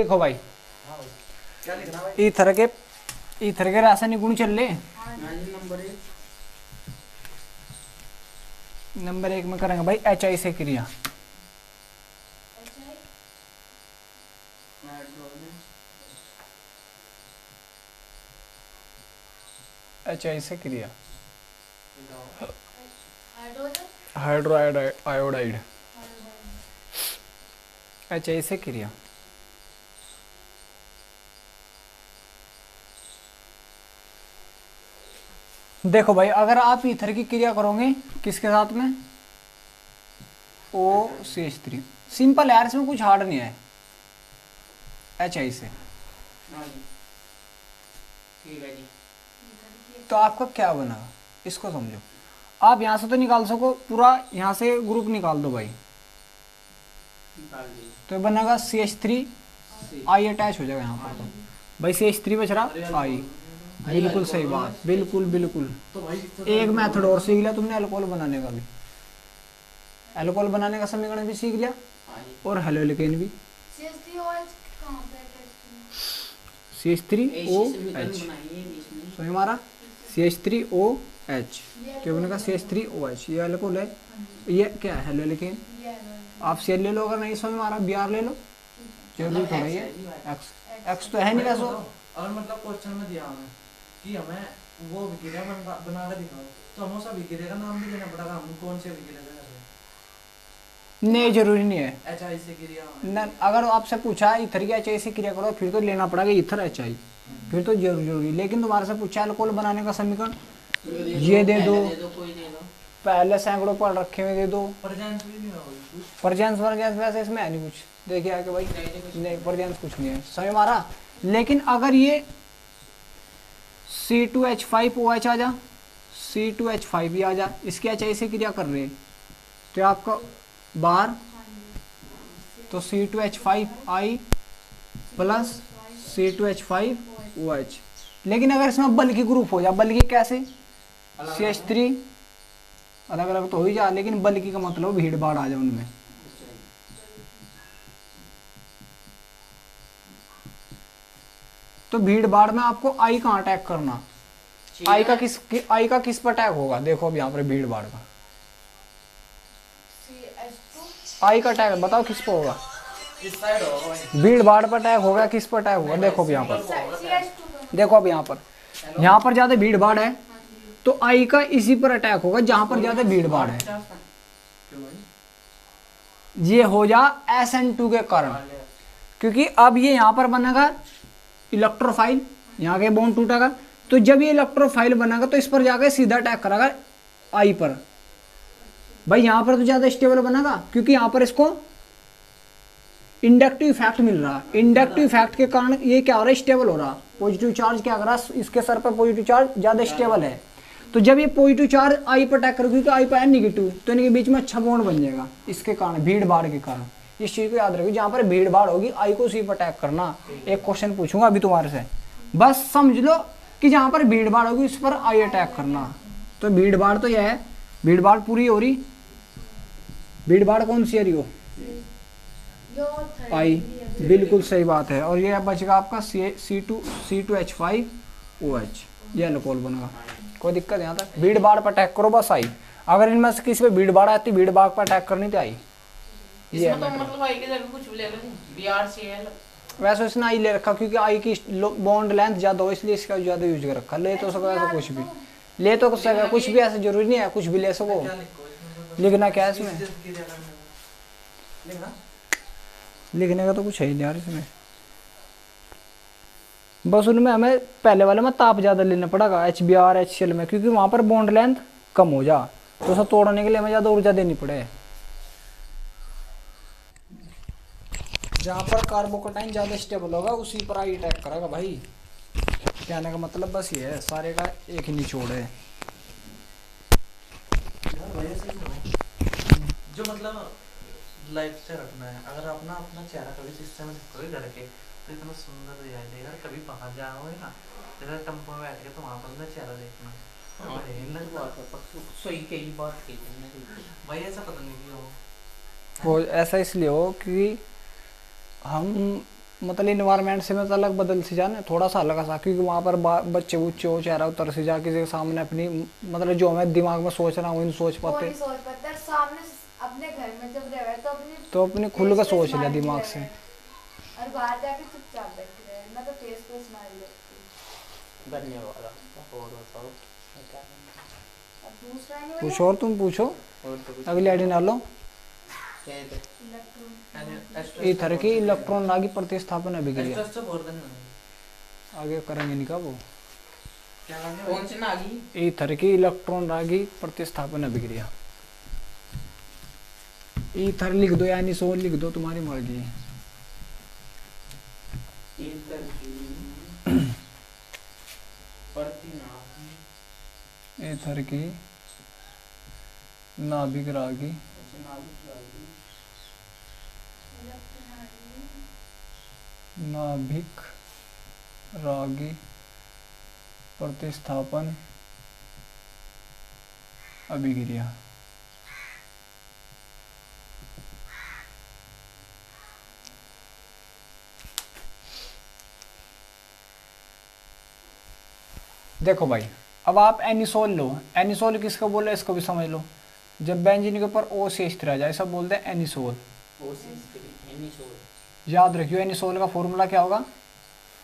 देखो भाई, हाँ भाई, क्या लिखना भाई? ईथर के रासायनिक गुण चल ले। नंबर 1 में करेंगे भाई HI से क्रिया। HI से क्रिया, हाइड्रो आयोडाइड, HI से क्रिया। देखो भाई, अगर आप ईथर की क्रिया करोगे किसके साथ में, OCH3, सिंपल यार, इसमें कुछ हार्ड नहीं है। HI से ठीक है जी। तो आपका क्या बना, इसको समझो। आप यहाँ से तो निकाल सको, पूरा यहाँ से ग्रुप निकाल दो भाई, निकाल दिए। तो बनेगा CH3, I अटैच हो जाएगा यहाँ पर। तो भाई CH3 बच रहा I, बिल्कुल सही बात, बिल्कुल बिल्कुल। तो भाई एक मेथड और सीख लिया तुमने अल्कोहल बनाने का भी, अल्कोहल बनाने का समीकरण भी सीख लिया, हाँ जी। और हेलोलिकेन भी। CH3OH, तो हमारा CH3OH, क्या बनेगा CH3OH, ये अल्कोहल है, ये क्या है हेलोलिकेन। आप Cl ले लो, अगर नहीं समझ में आ रहा Br ले लो, जरूरी थोड़ा ही है X तो है नहीं वैसे। और मतलब क्वेश्चन में दिया हमें कि हमें वो विक्रिया बना के दिखाओ, तो हमें सब विक्रिया का नाम भी देना पड़ेगा, हम कौन से विक्रिया कर रहे हैं? नहीं, जरूरी नहीं है। HI से क्रिया न, अगर आपसे पूछा ईथर की HI से क्रिया करो, फिर तो लेना पड़ेगा ईथर HI, फिर तो जरूरी। लेकिन तुम्हारे से पूछा अल्कोहल बनाने का समीकरण, ये दे दो, कोई दे दो। पहले सैकड़ों पढ़ रखे हुए दे दो। प्रेजेंस भी नहीं होगा कुछ। परजेंस वर्जेंस वैसे इसमें है नहीं कुछ, देखिए आके भाई, नहीं परजेंस कुछ नहीं है, समझ मारा। लेकिन अगर ये C2H5OH आ जा, C2H5 भी आ जा, इसके HI से क्रिया कर रहे हैं, तो आपका बार तो C2H5I प्लस C2H5OH। लेकिन अगर इसमें बल्कि ग्रुप हो जाए, बल्कि कैसे, CH3 अलग अलग तो हो ही जा, लेकिन बल्कि का मतलब भीड़ भाड़ आ जाए उनमें। तो भीड़ भाड़ में आपको आई कहाँ अटैक करना, आई का किस पर अटैक होगा, देखो अब यहाँ पर भीड़ भाड़ का आई का अटैक बताओ किस पर होगा, इस साइड होगा भाई। भीड़ भाड़ पर अटैक होगा, किस पर अटैक होगा, देखो अब यहाँ पर, देखो अब यहाँ पर ज्यादा भीड़ भाड़ है, तो आई का इसी पर अटैक होगा जहां पर ज्यादा भीड़ भाड़ है। क्यों भाई? ये हो जा SN2 के कारण, क्योंकि अब ये यहाँ पर बनेगा इलेक्ट्रोफाइल, यहाँ के बॉन्ड टूटेगा, तो जब ये इलेक्ट्रोफाइल बनेगा तो इस पर जाकर सीधा अटैक करेगा आई पर। भाई यहाँ पर तो ज्यादा स्टेबल बनेगा, क्योंकि यहाँ पर इसको इंडक्टिव इफेक्ट मिल रहा है, इंडक्टिव इफेक्ट के कारण ये क्या हो रहा है, स्टेबल हो रहा। पॉजिटिव चार्ज क्या कर रहा है, इसके सर पर पॉजिटिव चार्ज ज्यादा स्टेबल है, तो जब ये पॉजिटिव चार्ज आई पर अटैक करेगी, क्योंकि आई पर है निगेटिव, तो इनके बीच में अच्छा बॉन्ड बन जाएगा, इसके कारण भीड़ भाड़ के कारण। इस चीज को याद रखिए, जहां पर भीड़ भाड़ होगी आई को उसी पर अटैक करना। एक क्वेश्चन पूछूंगा अभी तुम्हारे से, बस समझ लो कि जहां पर भीड़ भाड़ होगी उस पर आई अटैक करना। तो भीड़ भाड़ तो यह है, भीड़ भाड़ पूरी हो रही, भीड़ भाड़ कौन सी आ रही हो, आई, बिल्कुल सही बात है। और ये बचेगा आपका C2H5OH, ये अल्कोहल बनेगा, कोई दिक्कत यहाँ तक। भीड़ भाड़ पर अटैक करो बस आई, अगर इनमें से किसी पे भीड़ भाड़ आती, भीड़ भाड़ पर अटैक करनी तो आई। ये इसमें तो मतलब आई के जगह कुछ भी ले लो, BRCL। वैसे उसने आई ले रखा, क्योंकि आई की बॉन्ड लेंथ ज्यादा हो, इसलिए इसका ज्यादा यूज कर रखा। ले तो सको ऐसा कुछ भी, ले तो सको कुछ भी, ऐसा जरूरी नहीं है कुछ भी ले सको। क्या लिखो इसमें? लिखना क्या है इसमें, क्रिया करने में लिखना लिखने का तो कुछ है ही नहीं यार इसमें, बस उनमें हमें पहले वाले में ताप ज्यादा लेना पड़ेगा HBr HCl में, क्योंकि वहां पर बॉन्ड लेंथ कम हो जा, तो उसे तोड़ने के लिए हमें ज्यादा ऊर्जा देनी पड़े। जहां पर कार्बोकटाइन ज्यादा स्टेबल होगा उसी पर आई अटैक करेगा भाई। कहने का मतलब बस ये है, सारे का एक ही निचोड़ है। जो मतलब लाइफ से रखना है, अगर अपना अपना चेहरा कभी शीशे में देखोगे घर के, तो इतना सुंदर दिखाई देगा। कभी बाहर जाओगे ना, जैसे टेम्पो में बैठ के, तो वहाँ पर अपना चेहरा देखना सही कई बात कही तुमने भाई। ऐसा पता नहीं क्यों वो ऐसा इसलिए हो कि हम मतलब इन्वायरमेंट से मतलब अलग बदल से जाना थोड़ा सा अलग सा, क्योंकि वहाँ पर बच्चे बुच्चे हो चेहरा उतर से जा किसी के सामने अपनी मतलब जो मैं दिमाग में सोच रहा हूँ नहीं सोच वो पाते, नहीं सोच पाता है, सामने अपने घर में जब रहे तो अपने खुल का सोच लिया मार के दिमाग रहे से। और बाहर जाके चुपचाप बैठे रहे, मैं तो फेस पे स्माइल देती हूँ। धन्यवाद आपका। और बताओ क्या करना है? अब दूसरा नहीं कुछ और तुम पूछो, और तो कुछ अगली आईडी डालो। क्या है तो? इलेक्ट्रॉन ईथर की इलेक्ट्रॉन रागी प्रतिस्थापन अभिक्रिया, एस्ट्रस तो बोल देना आगे करेंगे नहीं का वो। क्या लगे कौन सी नागी? ईथर की इलेक्ट्रॉन रागी प्रतिस्थापन अभिक्रिया। ईथर लिख दो यानी सोल लिख दो, तुम्हारी मर्जी है। ईथर की प्रतिनागी, ईथर की नाभिक रागी ऐसे नाभिक रागी, नाभिक रागी प्रतिस्थापन अभिक्रिया। देखो भाई, अब आप एनिसोल लो, एनिसोल किसको बोल रहे हैं इसको भी समझ लो। जब बेंजीन के ऊपर ओ से स्थिर आ जाए सब बोलते हैं एनिसोल। ओ से स्त्री, एनिसोल। याद रखियो एनिसोल का फॉर्मूला क्या होगा,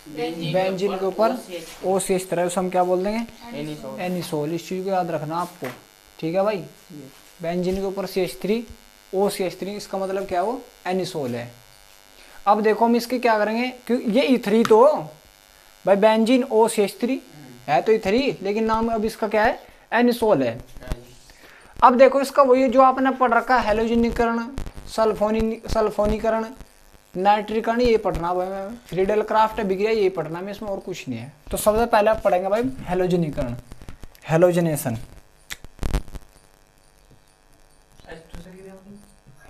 बेंजीन के ऊपर ओ से स्थिर है उसे हम क्या बोल देंगे, एनिसोल। एनिसोल। इस चीज को याद रखना आपको, ठीक है भाई। बेंजीन के ऊपर CH3 ओ CH3 इसका मतलब क्या वो एनिसोल है। अब देखो हम इसके क्या करेंगे, क्योंकि ये इथरी तो भाई बेंजीन ओ CH3 है तो इथरी, लेकिन नाम अब इसका क्या है एनिसोल है। अब देखो इसका वही जो आपने पढ़ रखा है हेलोजनीकरण, सल्फोनीकरण, नाइट्रीकरण, ये पढ़ना भाई मैं फ्रीडल क्राफ्ट अभिक्रिया ये पढ़ना में, इसमें और कुछ नहीं है। तो सबसे पहले आप पढ़ेंगे भाई हेलोजनीकरण, हेलोजनेशन, एस्ट्रो से गिरी होगी,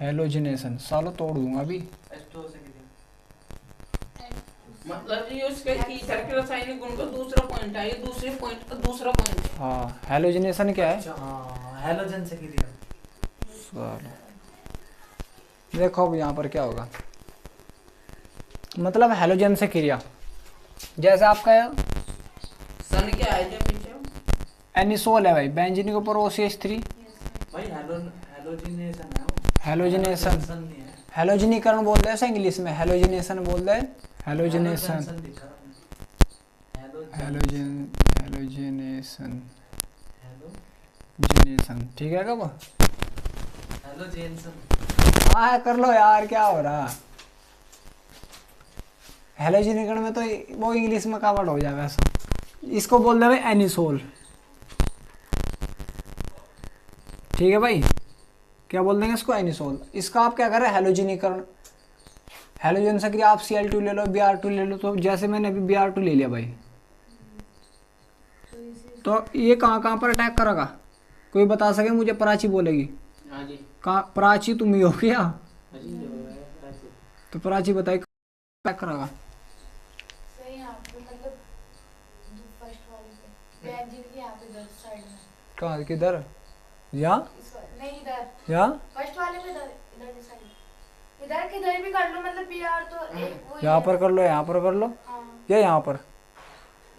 हेलोजनेशन सालो तोड़ दूंगा अभी। एस्ट्रो से गिरी। मतलब ये उसके ईथर के रासायनिक गुण का दूसरा पॉइंट है, ये दूसरे पॉइंट का दूसरा पॉइंट है। हाँ हेलोजनेशन क्या है, हाँ हेलोजन से गिरी हो। सालो देखो अब यहाँ पर क्या होगा, मतलब हेलोजन से क्रिया, जैसे आपका सन क्या है जब पीछे? एनिसोल है भाई, बेंजीन के ऊपर OCH3, भाई हेलोजिनेशन है वो। हेलोजनेशन, सन नहीं है। हेलोजनीकरण बोलते हैं ऐसे इंग्लिश में, हेलोजनेशन बोलते हैं, हेलोजनेशन, हेलोजन लिखा है। हेलोजन हेलोजनेशन, हेलो जेनेशन, ठीक है कब हेलोजेनसन। हाँ कर लो यार, क्या हो रहा। हेलोजनीकरण में तो वो इंग्लिश में कवर्ड हो जाएगा ऐसा, इसको बोल दे भाई एनिसोल, ठीक है भाई। क्या बोल देंगे इसको एनिसोल। इसका आप क्या कर रहे हैं हेलोजनीकरण, हेलोजन से आप Cl2 ले लो, Br2 ले लो, तो जैसे मैंने अभी Br2 ले लिया भाई, तो ये कहाँ कहाँ पर अटैक करेगा, कोई बता सके मुझे। प्राची बोलेगी, हाँ जी, कहाँ प्राची तुम ही हो क्या, हाँ जी, जो है ऐसे। तो प्राची बताइए अटैक करेगा। सही यहाँ पे मतलब फर्स्ट वाले पे बेंजीन के यहाँ पे इधर साइड में, कहाँ किधर, यहाँ नहीं इधर यहाँ फर्स्ट वाले पे, इधर इधर की साइड, इधर किधर भी कर लो, मतलब PR तो एक वो ही यहाँ है। पर कर लो, यहाँ पर कर लो, हाँ या यहाँ पर,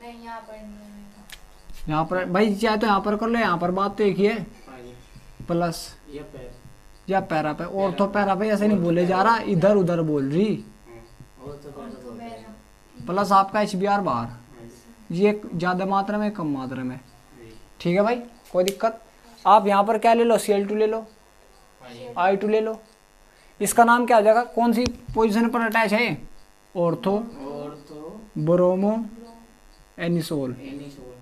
नहीं यहाँ पर नहीं है। यहाँ पर भाई चाहे तो यहाँ पर कर लो, यहाँ पर बात तो एक ही है, हाँ जी, प्लस ये पैर। या पैरा पे, और तो पैरा पे ऐसे नहीं बोले जा रहा, इधर उधर बोल रही, और तो और पैर तो बोल रहे हैं। मेरा प्लस आपका HBr बाहर, हाँ जी, ये ज़्यादा मात्रा में कम मात्रा में, जी, ठीक है भाई कोई दिक्कत। आप यहाँ पर क्या ले लो Cl2 ले लो, हाँ जी। I2 ले लो, इसका नाम क्या हो जाएगा, कौन सी पोजीशन पर अटैच है, ऑर्थो और तो ब्रोमो एनिसोल, एनिसोल,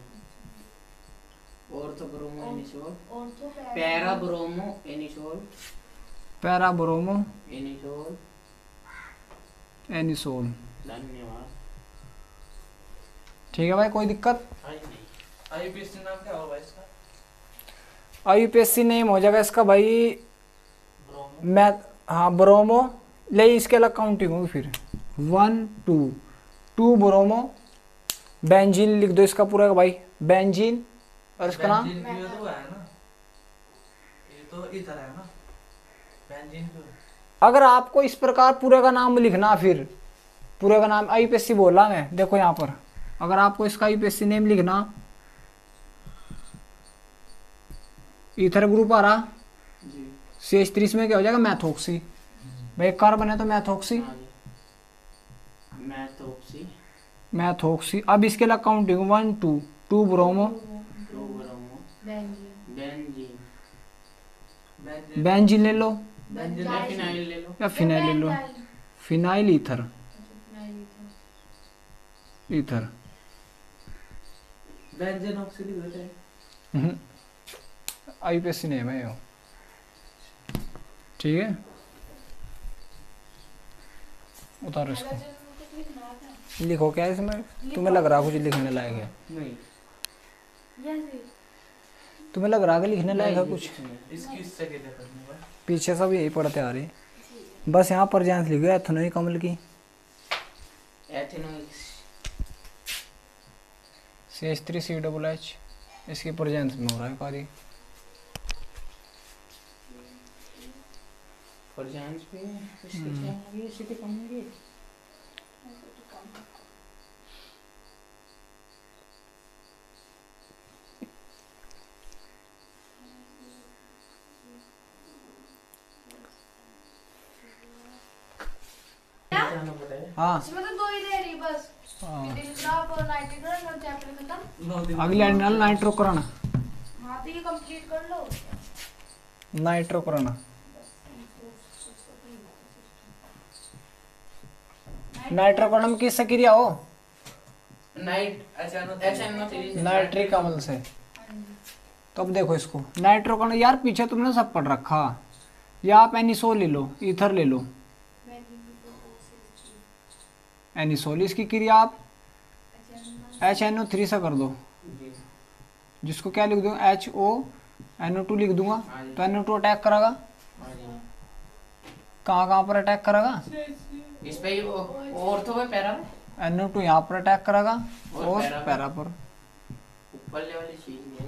और तो ब्रोमो एनिसोल, और तो para bromo anisole, para bromo anisole. Anisole, धन्यवाद। ठीक है भाई कोई दिक्कत। आईपीएससी नाम क्या होगा इसका? IUPAC नेम हो जाएगा इसका भाई ब्रोमो। मैं, हाँ ब्रोमो, ले इसके अलग काउंटिंग होगी फिर 1 2 ब्रोमो, बेंजीन लिख दो इसका पूरा भाई, बेंजीन, और इसका नाम बेंजीन की तो है ना, ये तो इधर है ना बेंजीन क्यों। अगर आपको इस प्रकार पूरे का नाम लिखना फिर पूरे का नाम आईपीएससी बोला मैं। देखो यहाँ पर अगर आपको इसका आईपीएससी नेम लिखना, ईथर ग्रुप आ रहा, जी CH3 में क्या हो जाएगा, मैथोक्सी। भाई कार्बन है तो मैथोक्सी, हाँ जी। Methoxy, methoxy. अब इसके लिए counting 1 2 2 bromo, 2 bromo, benzene. Benzene, benzene ले लो बेंजीन या फिनाइल ले लो। या फिनाइल ले लो, phenyl ether, ether. Benzene oxidise होता है। आईपीएससी नेम है यो, ठीक है। उतारो इसको, लिखो क्या है इसमें, तुम्हें लग रहा है कुछ लिखने लायक है, नहीं तुम्हें लग रहा है कि लिखने लायक है कुछ, इसकी इससे क्या करनी है? पीछे सब यही पढ़ते आ रहे। बस यहाँ पर जांच लिखो एथनोई कमल की, एथेनोइक्स, CH3COOH, इसकी प्रेजेंस में हो रहा है कार्य। परजांस पे इसके क्या होगी, इसके कम होगी। जाना पड़ेगा। हाँ इसमें तो 2 ही दे रही बस, हाँ। डिस्ट्रॉप और नाइट्रोजन और चैप्टर खत्म। 9 दिन अगली एडिनल नाइट्रोकरण, हाँ तो ये कंप्लीट कर लो। नाइट्रोकरण, नाइट्रोकरण में किससे क्रिया हो, नाइट HNO3 नाइट्रिक अम्ल से। तो अब देखो इसको नाइट्रोकरण, यार पीछे तुमने सब पढ़ रखा, या आप एनिसोल ले लो, ईथर ले लो, एनिसोल, इसकी क्रिया आप HNO3 से कर दो, जी। जिसको क्या लिख दूंगा, HONO2 लिख दूंगा, हाँ जी। तो NO2 अटैक करेगा, हाँ जी। कहाँ कहाँ पर अटैक करेगा, इस पे ऑर्थो पे पैरा में, NO2 यहाँ पर अटैक करेगा और और पैरा पर। पैरा पर, ऊपर ले वाली चीज है।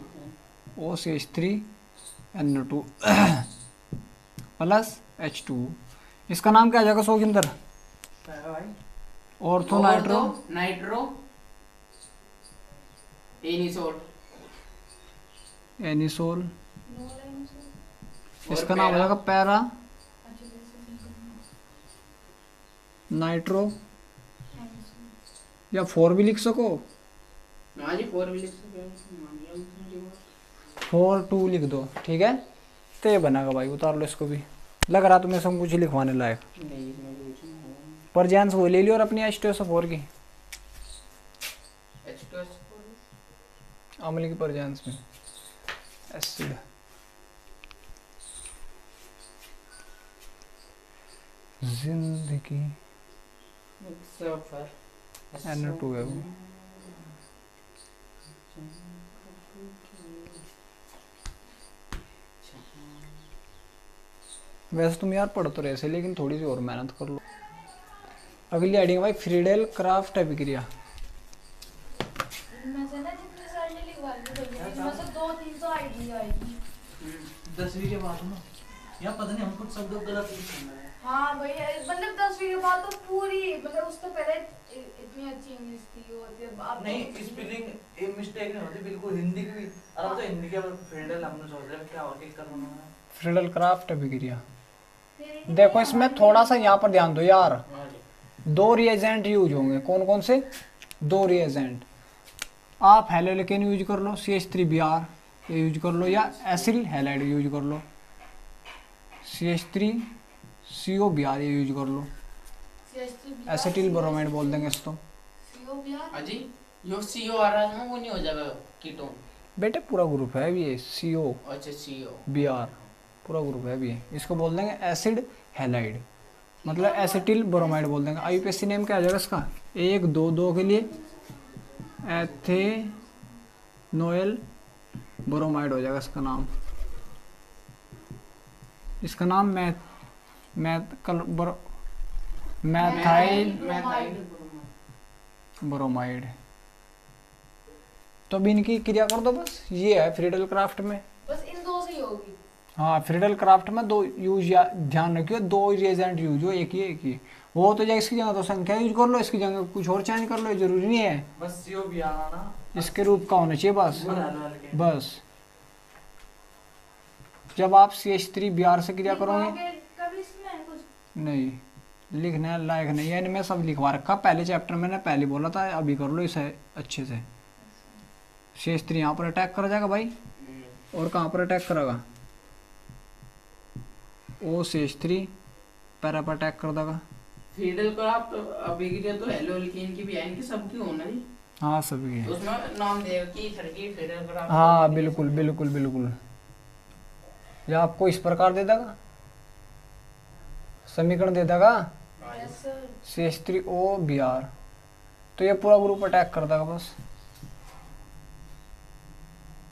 OCH3NO2 plus H2। इसका नाम क्या आ जाएगा सोगिंदर, भाई ortho nitro nitro anisole, anisole. और इसका नाम हो जाएगा पैरा नाइट्रो, या 4 भी लिख सको, हाँ जी 4 भी लिख सकते हैं। 4 2 लिख दो, ठीक है। तो ये बनेगा भाई, उतार लो इसको भी। लग रहा तुम्हें सब कुछ लिखवाने लायक, नहीं इसमें भी कुछ नहीं है। पर जान वो ले लियो और अपनी H2SO4 की, H2SO4 अम्ल की परजांस में एसिड, जिंदगी सफर NO2 है वो। वैसे तुम यार पढ़ तो रहे थे, लेकिन थोड़ी सी और मेहनत कर लो। अगली हेडिंग भाई फ्रीडेल क्राफ्ट अभिक्रिया। इनमें से ना जितने सर ने लिखवा दी भैया, इनमें से 2-3 तो आईडी आएगी। 10वीं के बाद ना, या पता नहीं हम कुछ शब्द गलत लिख रहे हैं। हाँ भैया, मतलब 10वीं के बाद तो पूरी, मतलब उससे पहले इतनी अच्छी इंग्लिश थी होती है। अब नहीं स्पेलिंग एक मिस्टेक नहीं होती बिल्कुल, हिंदी की भी। और अब तो हिंदी के फ्रेंडल हमने सोच रहे क्या और क्या करना है। फ्रीडेल क्राफ्ट अभिक्रिया, तेरी देखो इसमें थोड़ा सा यहाँ पर ध्यान दो यार, हाँ जी। 2 रिएजेंट यूज होंगे, कौन कौन से, 2 रिएजेंट। आप हेलोलिकेन यूज कर लो, CH3Br ये यूज कर लो, या एसिल हैलाइड यूज कर लो, CH3COBr ये यूज कर लो, एसिटिल ब्रोमाइड बोल देंगे इसको। CO भी यार। हाँ जी, जो CO आ रहा है ना वो नहीं हो जाएगा कीटोन। बेटे पूरा ग्रुप है अभी ये, COBr अच्छा CO पूरा ग्रुप है अभी, इसको बोल देंगे एसिड हैलाइड, मतलब एसिटिल ब्रोमाइड बोल देंगे। आईपीएससी नेम क्या आ जाएगा इसका, 1 2 2 के लिए एथेनोइल ब्रोमाइड हो जाएगा इसका नाम। इसका नाम मैथाइल ब्रोमाइड। तो अभी इनकी क्रिया कर दो बस, ये है फ्रीडल क्राफ्ट में। बस इन 2 से ही होगी। हाँ फ्रीडल क्राफ्ट में 2 यूज, ध्यान रखियो 2 रिएजेंट यूज हो, एक ही वो तो इसकी जगह तो संख्या यूज कर लो, इसकी जगह कुछ और चेंज कर लो, जरूरी नहीं है बस यो भी आना ना इसके रूप का होना चाहिए बस। बना लो हल्के। बस जब आप CH3 Br से क्रिया करोगे, लिखवाओगे कभी इसमें कुछ? नहीं लिखने लायक नहीं है, इनमें सब लिखवा रखा पहले चैप्टर मैंने पहले बोला था, अभी कर लो इसे अच्छे से। CH3 यहाँ पर अटैक कर जाएगा भाई, और कहाँ पर अटैक करेगा, OCH3 पैरा पर अटैक कर देगा। फीडल को आप तो अभी की तो एलो एल्कीन की भी आयन की सबकी होना ही, हाँ सभी है, तो उसमें नाम देगा कि ईथर की फीडल पर आप हाँ बिल्कुल बिल्कुल बिल्कुल। या आपको इस प्रकार दे देगा, समीकरण दे देगा यस सर। CH3O Br, तो ये पूरा ग्रुप अटैक कर देगा बस।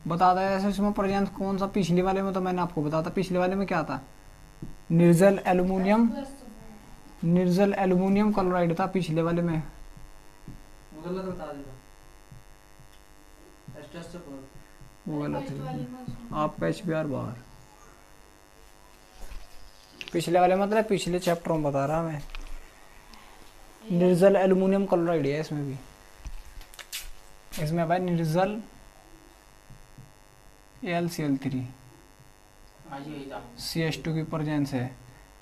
बता देगा ऐसे इसमें प्रेजेंस कौन सा, पिछले वाले में तो मैंने आपको बताया था, पिछले वाले में क्या था, निर्जल एल्युमिनियम, निर्जल एल्युमिनियम क्लोराइड था पिछले वाले में। वो गलत बता देगा एस्टेस से पर वो गलत फर्स्ट वाली है, में उसमें। आपका HBr बाहर। पिछले वाले मतलब पिछले चैप्टर में बता रहा मैं, निर्जल एल्युमिनियम क्लोराइड है इसमें भी, इसमें भाई निर्जल AlCl3 हाँ जी वही था। CH2 की प्रेजेंस है,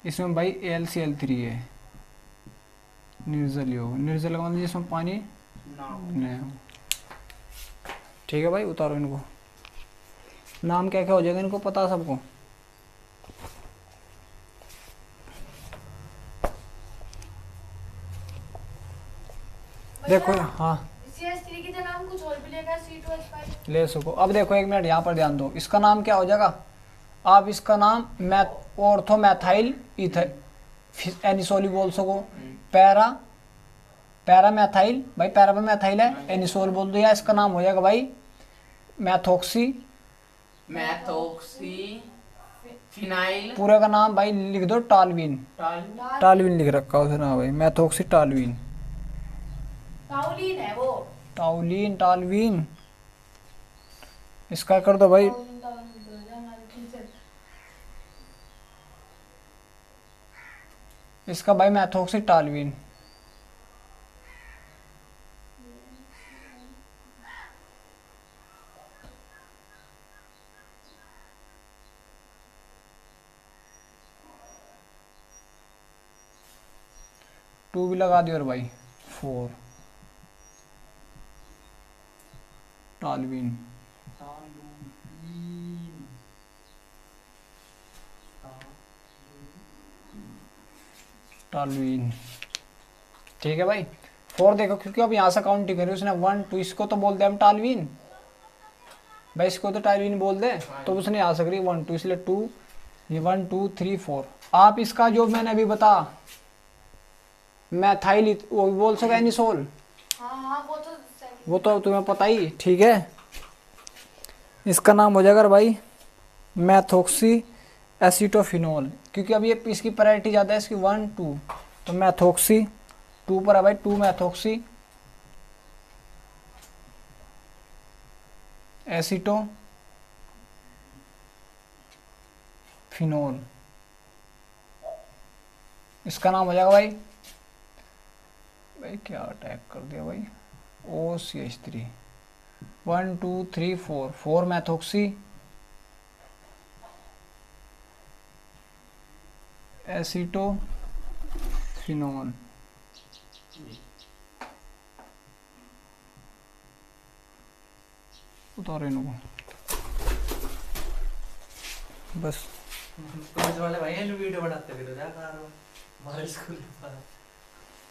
इसमें भाई AlCl3 है, निर्जल योग, निर्जल का मतलब जिसमें पानी ना नहीं हो। ठीक है भाई, उतारो इनको, नाम क्या क्या हो जाएगा इनको पता सबको। देखो हाँ CH3 की जगह हम कुछ और भी लेगा, C2H5। ले सको। अब देखो एक मिनट यहाँ पर ध्यान दो, इसका नाम क्या हो जाएगा, आप इसका नाम मैथ ऑर्थोमैथाइल ईथर एनिसोली बोल सको, पैरा पैरा मैथाइल, भाई पैरा में मैथाइल है, एनिसोल बोल दो, या इसका नाम हो जाएगा भाई मैथोक्सी, मैथोक्सी फिनाइल पूरे का नाम भाई लिख दो टालविन, टाल टालविन लिख रखा है उसने, हाँ भाई मैथोक्सी टालविन, टाउलिन है वो। टाउलिन टालविन, इसका कर दो भाई टाउलिन टाउलिन बोल रहे हैं हमारे टीचर। इसका भाई मैथोक्सी टालविन। टू भी लगा दियो और भाई 4 टालविन। टालविन ठीक है भाई। 4 देखो क्योंकि अब यहाँ से काउंट ही करी उसने 1 2, इसको तो बोल दे हम टालविन भाई, इसको तो टालविन बोल दे, तो उसने यहाँ से करी 1 2, इसलिए 2, ये 1 2 3 4। आप इसका जो मैंने अभी बता मैथाइल वो भी बोल सके एनिसोल, हाँ हाँ वो तो second। वो तो तुम्हें पता ही, ठीक है। इसका नाम हो जाएगा भाई मैथोक्सी एसीटोफिनोल, क्योंकि अब ये इसकी प्रायोरिटी ज़्यादा है इसकी 1 2, तो मैथोक्सी 2 पर है भाई 2 मैथोक्सी एसीटोफिनोल, इसका नाम हो जाएगा भाई क्या अटैक कर दिया भाई OCH3 1 2 3 4 4 मैथोक्सी एसीटोफिनोल। उतारो इनको बस। कॉलेज वाले भाई हैं जो वीडियो बनाते फिर क्या कर रहे हो हमारे स्कूल पर।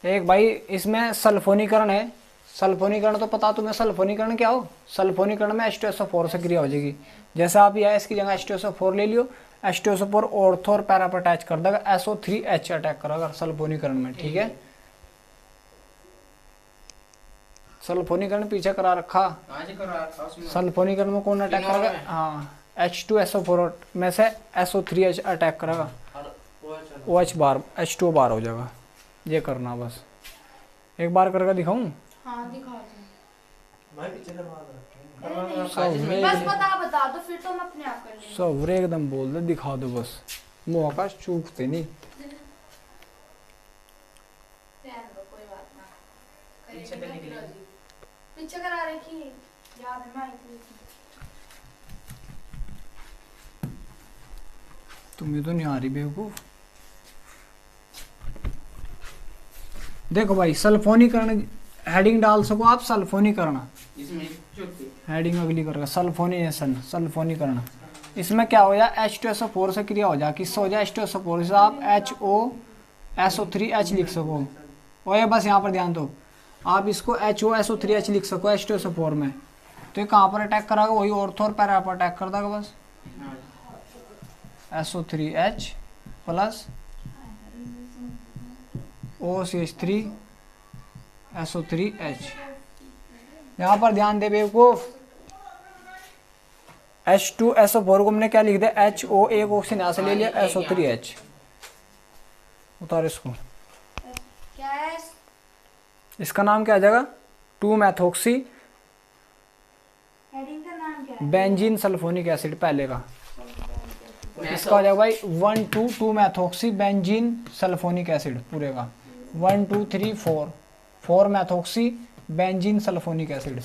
एक भाई इसमें सल्फोनीकरण है, सल्फोनीकरण तो पता तुम्हें, सल्फोनीकरण क्या हो, सल्फोनीकरण में H2SO4 से क्रिया हो जाएगी। जैसे आप यहाँ इसकी जगह H2SO4 ले लियो, H2SO4 ऑर्थो और पैरा पर अटैच कर देगा, SO3H अटैक करेगा सल्फोनीकरण में, ठीक है। सल्फोनीकरण पीछे करा रखा, आज करा था उसमें सल्फोनीकरण में कौन अटैक फिनोल करेगा, में। हाँ H2SO4 में से SO3H अटैक करेगा, और वो चलो OH बार H2O बार हो जाएगा। ये करना बस, एक बार करके दिखाऊं, हाँ दिखा दो। भाई पीछे करवा दो। नहीं, नहीं, सब बस बता दो फिर तो हम अपने आप कर लेंगे। सब एकदम बोल दे, दिखा दो बस, मौका चूकते नहीं। पीछे करा रखी याद है मैं आई थी। तुम्हें तो नहीं आ रही बेवकूफ। देखो भाई सल्फोनीकरण हेडिंग डाल सको आप, सल्फोनीकरण इसमें चौथी हेडिंग अगली करेगा सल्फोनिनेशन सल्फोनीकरण। इसमें क्या हो जाए H2SO4 से क्रिया हो जाए, किससे हो जाए H2SO4 से आप HOSO3H लिख सको। और ये बस यहाँ पर ध्यान दो, आप इसको HOSO3H लिख सको H2SO4 में। तो ये कहाँ पर अटैक कराएगा, वही ऑर्थो और पैरा पर अटैक कर देगा बस। SO3H plus OCH3 SO3H। यहाँ पर ध्यान दे बेवकूफ, H2SO4 को हमने क्या लिख दिया HO, एक ऑक्सीजन यहाँ से ले लिया SO3H। उतार इसको, क्या है? इसका नाम क्या आ जाएगा 2-मेथॉक्सी हेडिंग का नाम क्या है? बेंजीन सल्फोनिक एसिड पहले का। इसका हो जाएगा भाई 1,2-2-मेथॉक्सी बेंजीन सल्फोनिक एसिड पूरे का 1 2 3 4 4-मेथॉक्सी बेंजीन सल्फोनिक एसिड।